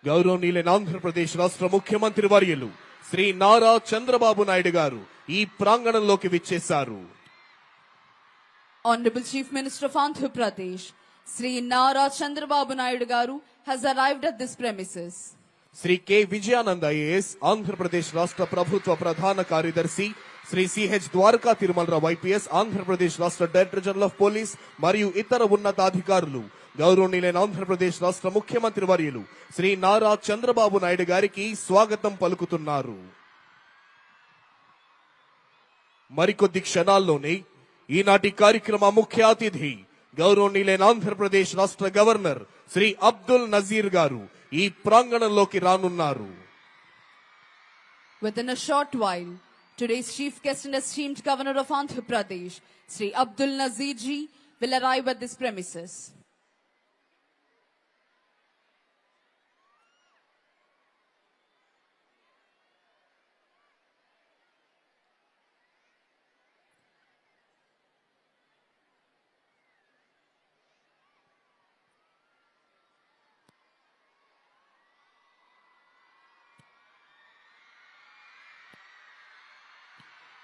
గౌరవనీయులైన ఆంధ్రప్రదేశ్ రాష్ట్ర ముఖ్యమంత్రి వర్యులు శ్రీ నారా చంద్రబాబు నాయుడు గారు ఈ ప్రాంగణంలోకి విచ్చేశారు. Honorable Chief Minister of Andhra Pradesh, Sri Nara Chandrababu Naidu Garu has arrived at this premises. Shri K Vijayanand IAS Andhra Pradesh రాష్ట్ర ప్రభుత్వ ప్రధాన కార్యదర్శి, శ్రీ సిహెచ్ ద్వారకా తిరుమలరావు ఐపీఎస్ ఆంధ్రప్రదేశ్ రాష్ట్ర డైరెక్టర్ జనరల్ ఆఫ్ పోలీస్ మరియు ఇతర ఉన్నతాధికారులు గౌరవనీయులైన ఆంధ్రప్రదేశ్ రాష్ట్ర ముఖ్యమంత్రి వర్యులు శ్రీ నారా చంద్రబాబు నాయుడు గారికి స్వాగతం పలుకుతున్నారు. మరికొద్ది క్షణాల్లోనే ఈనాటి కార్యక్రమ ముఖ్య అతిథి గౌరవనీయులైన ఆంధ్రప్రదేశ్ రాష్ట్ర గవర్నర్ శ్రీ అబ్దుల్ నజీర్ గారు ఈ ప్రాంగణంలోకి రానున్నారు. Within a short while, today's chief guest and esteemed governor of Andhra Pradesh, Sri Abdul Nazir ji, will arrive at this premises.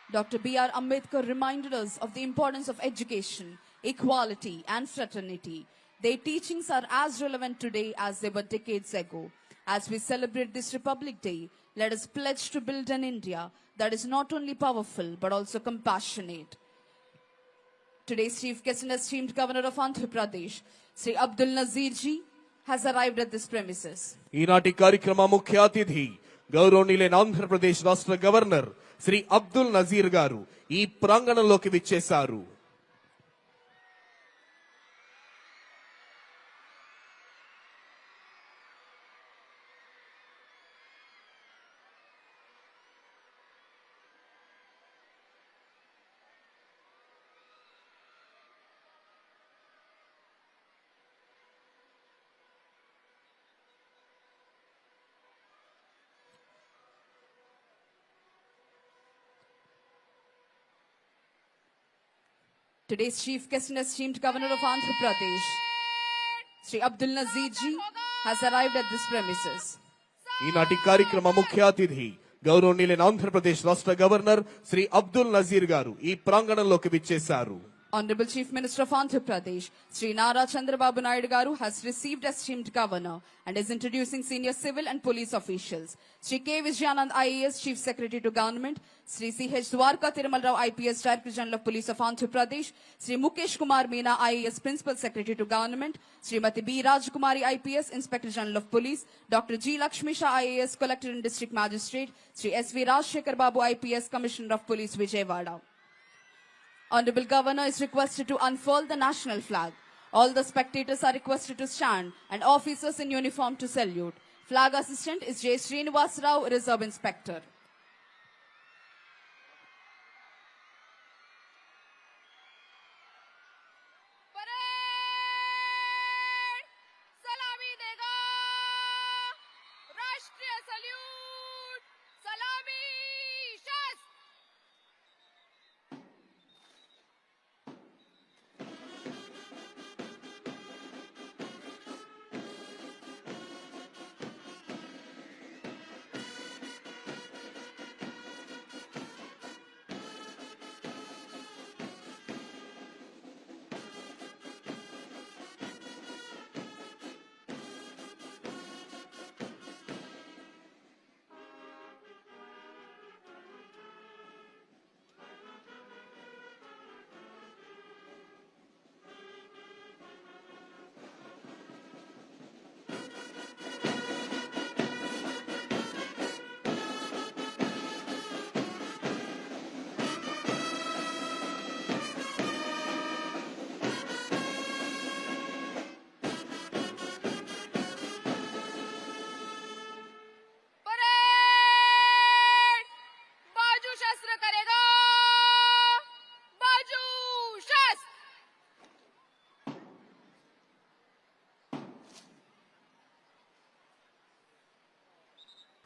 Dr. B.R. Ambedkar reminded us of the importance of education, equality, and fraternity. Their teachings are as relevant today as they were decades ago. As we celebrate this Republic Day, let us pledge to build an India that is not only powerful but also compassionate. Today's chief guest and esteemed governor of Andhra Pradesh, Sri Abdul Nazir ji, has arrived at this premises. ఈనాటి కార్యక్రమ ముఖ్య అతిథి గౌరవనీయులైన ఆంధ్రప్రదేశ్ రాష్ట్ర governor Shri Abdul Nazir గారు ఈ ప్రాంగణంలోకి విచ్చేశారు. Today's chief guest and esteemed governor of Andhra Pradesh, Sri Abdul Nazir ji, has arrived at this premises. ఈనాటి కార్యక్రమ ముఖ్య అతిథి గౌరవనీయులైన ఆంధ్రప్రదేశ్ రాష్ట్ర గవర్నర్ శ్రీ అబ్దుల్ నజీర్ గారు ఈ ప్రాంగణంలోకి విచ్చేశారు. Honorable Chief Minister of Andhra Pradesh, Sri Nara Chandrababu Naidu Garu has received esteemed governor and is introducing senior civil and police officials. Sri K. Vijayanand IAS, Chief Secretary to Government, Sri C.H. Dwarka Tirumalrao IPS, Director General of Police of Andhra Pradesh, Sri Mukesh Kumar Meena IAS, Principal Secretary to Government, Srimati B. Rajkumari IPS, Inspector General of Police, Dr. G. Lakshmisha IAS, Collector and District Magistrate, Sri S.V. Rajshekhar Babu IPS, Commissioner of Police, Vijayawada. Honorable Governor is requested to unfurl the national flag. All the spectators are requested to stand and officers in uniform to salute. Flag assistant is J. Srinivas Rao, Reserve Inspector.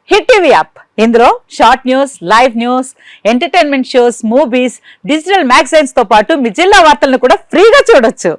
Hit TV app ఇందులో short news, live news, entertainment shows, movies, digital magazines తో పాటు మీ జిల్లా వార్తలను కూడా ఫ్రీగా చూడొచ్చు.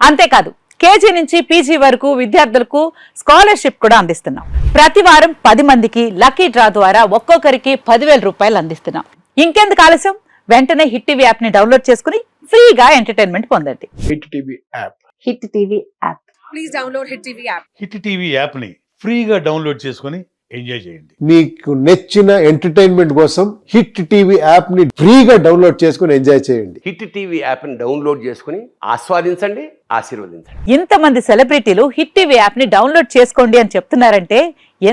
అంతేకాదు KG నుంచి పీజీ వరకు విద్యార్థులకు స్కాలర్షిప్ కూడా అందిస్తున్నాం. ప్రతి వారం 10 మందికి లక్కీ డ్రా ద్వారా ఒక్కొక్కరికి 10,000 రూపాయలు అందిస్తున్నాం. ఇంకెందుకు ఆలస్యం, వెంటనే హిట్ టీవీ యాప్ ని డౌన్లోడ్ చేసుకుని ఫ్రీగా ఎంటర్టైన్మెంట్ పొందండి. Hit TV app. Hit TV app. Please download Hit TV app. Hit TV యాప్ని ఫ్రీగా డౌన్లోడ్ చేసుకొని ఎంజాయ్ చేయండి. మీకు నచ్చిన ఎంటర్టైన్మెంట్ కోసం హిట్ టీవీ యాప్ ని ఫ్రీగా డౌన్లోడ్ చేసుకుని ఎంజాయ్ చేయండి. హిట్ టీవీ యాప్ని డౌన్లోడ్ చేసుకుని ఆస్వాదించండి, ఆశీర్వదించండి. ఇంతమంది సెలబ్రిటీలు హిట్ టీవీ యాప్ ని డౌన్లోడ్ చేసుకోండి అని చెప్తున్నారంటే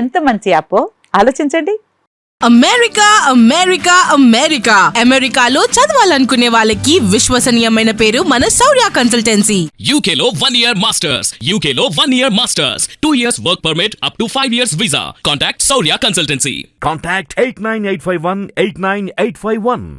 ఎంత మంచి యాప్ ఆలోచించండి. అమెరికా అమెరికా అమెరికా అమెరికాలో చదవాలనుకునే వాళ్ళకి విశ్వసనీయమైన పేరు మన శౌర్య consultancy. UK Law 1 Year Masters. UK Law 1 Year Masters. 2 years work permit up to 5 years visa. Contact Saurya Consultancy. Contact 89851 89851.